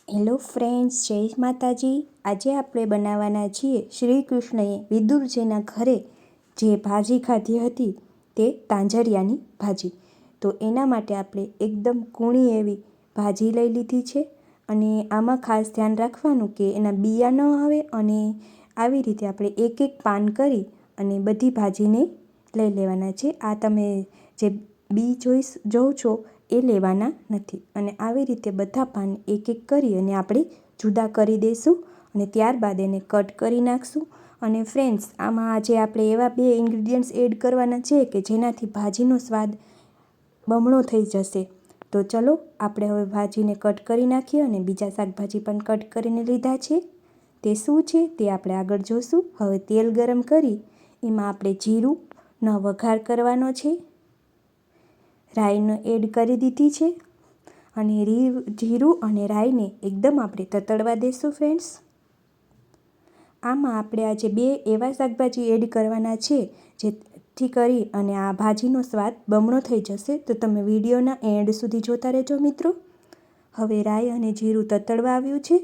Hello friends, જય માતાજી। આજે આપણે બનાવવાના છીએ શ્રી કૃષ્ણએ વિદુરજીના ઘરે જે ભાજી ખાધી હતી તે તાંજરિયાની ભાજી। તો એના માટે આપણે એકદમ કૂણી એવી ભાજી લઈ લીધી છે અને આમાં ખાસ ધ્યાન રાખવાનું કે એના બિયા ન આવે અને આવી રીતે આપણે એક એક પાન કરી અને બધી ભાજીને લઈ લેવાના છે। આ તમે જે બી જોઉં છો એ લેવાના નથી અને આવી રીતે બધા પાન એક એક કરી અને આપણે જુદા કરી દઈશું અને ત્યારબાદ એને કટ કરી નાખશું। અને ફ્રેન્ડ્સ, આમાં આજે આપણે એવા 2 ઇન્ગ્રીડિયન્ટ્સ એડ કરવાના છે કે જેનાથી ભાજીનો સ્વાદ બમણો થઈ જશે। તો ચલો આપણે હવે ભાજીને કટ કરી નાખીએ અને બીજા શાકભાજી પણ કટ કરીને લીધા છે। તે શું છે તે આપણે આગળ જોશું। હવે તેલ ગરમ કરી એમાં આપણે જીરુંનો વઘાર કરવાનો છે, રાઈનો એડ કરી દીધી છે અને જીરું અને રાઈને એકદમ આપણે તતડવા દઈશું ફ્રેન્ડ્સ। આમાં આપણે આજે 2 એવા શાકભાજી એડ કરવાના છે જેથી કરી અને આ ભાજીનો સ્વાદ બમણો થઈ જશે। તો તમે વિડીયોના એન્ડ સુધી જોતા રહેજો મિત્રો। હવે રાઈ અને જીરું તતડવા આવ્યું છે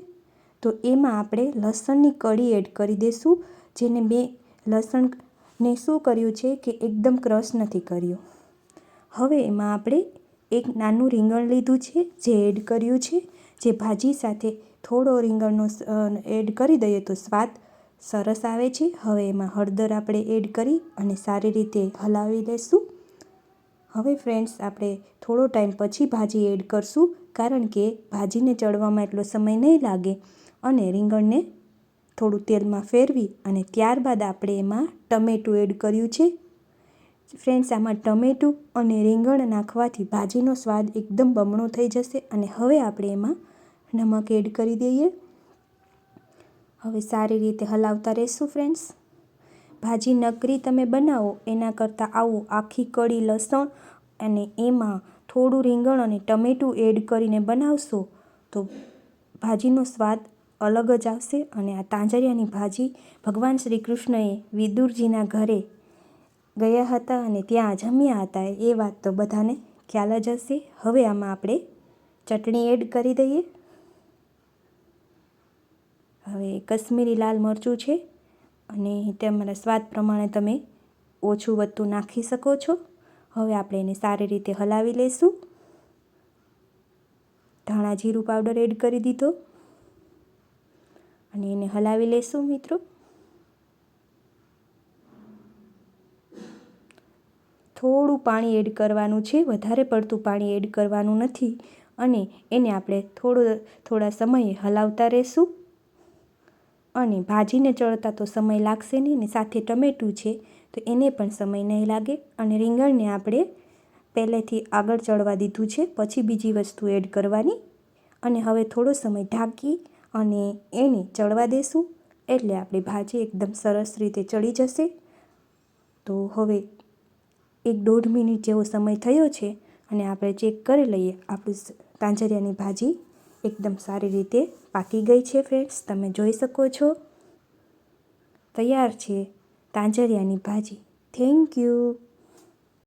તો એમાં આપણે લસણની કળી એડ કરી દઈશું, જેને મેં લસણને શું કર્યું છે કે એકદમ ક્રશ નથી કર્યું। હવે એમાં આપણે એક નાનું રીંગણ લીધું છે જે એડ કર્યું છે, જે ભાજી સાથે થોડો રીંગણનો એડ કરી દઈએ તો સ્વાદ સરસ આવે છે। હવે એમાં હળદર આપણે એડ કરી અને સારી રીતે હલાવી લઈશું। હવે ફ્રેન્ડ્સ, આપણે થોડો ટાઈમ પછી ભાજી એડ કરશું કારણ કે ભાજીને ચડવામાં એટલો સમય નહીં લાગે અને રીંગણને થોડું તેલમાં ફેરવી અને ત્યારબાદ આપણે એમાં ટમેટું એડ કર્યું છે। ફ્રેન્ડ્સ, આમાં ટમેટું અને રીંગણ નાખવાથી ભાજીનો સ્વાદ એકદમ બમણો થઈ જશે અને હવે આપણે એમાં નમક એડ કરી દઈએ। હવે સારી રીતે હલાવતા રહેશું ફ્રેન્ડ્સ। ભાજી નકરી તમે બનાવો એના કરતાં આવું આખી કળી લસણ અને એમાં થોડું રીંગણ અને ટમેટું એડ કરીને બનાવશો તો ભાજીનો સ્વાદ અલગ જ આવશે। અને આ તાંજરિયાની ભાજી ભગવાન શ્રી કૃષ્ણએ વિદુરજીના ઘરે ગયા હતા અને ત્યાં જમ્યા હતા એ વાત તો બધાને ખ્યાલ જ હશે। હવે આમાં આપણે ચટણી એડ કરી દઈએ। હવે કશ્મીરી લાલ મરચું છે અને તમારા સ્વાદ પ્રમાણે તમે ઓછું વધતું નાખી શકો છો। હવે આપણે એને સારી રીતે હલાવી લઈશું। ધાણા જીરું પાવડર એડ કરી દીધો અને એને હલાવી લઈશું મિત્રો। થોડું પાણી એડ કરવાનું છે, વધારે પડતું પાણી એડ કરવાનું નથી અને એને આપણે થોડા સમયે હલાવતા રહેશું। અને ભાજીને ચડતા તો સમય લાગશે નહીં ને સાથે ટમેટું છે તો એને પણ સમય નહીં લાગે અને રીંગણને આપણે પહેલેથી આગળ ચડવા દીધું છે, પછી બીજી વસ્તુ એડ કરવાની અને હવે થોડો સમય ઢાંકી અને એને ચડવા દેશું એટલે આપણી ભાજી એકદમ સરસ રીતે ચડી જશે। તો હવે 1-1.5 મિનિટ જેવો સમય થયો છે અને આપણે ચેક કરી લઈએ। આપણી તાંજરિયાની ભાજી એકદમ સારી રીતે પાકી ગઈ છે ફ્રેન્ડ્સ, તમે જોઈ શકો છો। તૈયાર છે તાંજરિયાની ભાજી। Thank you.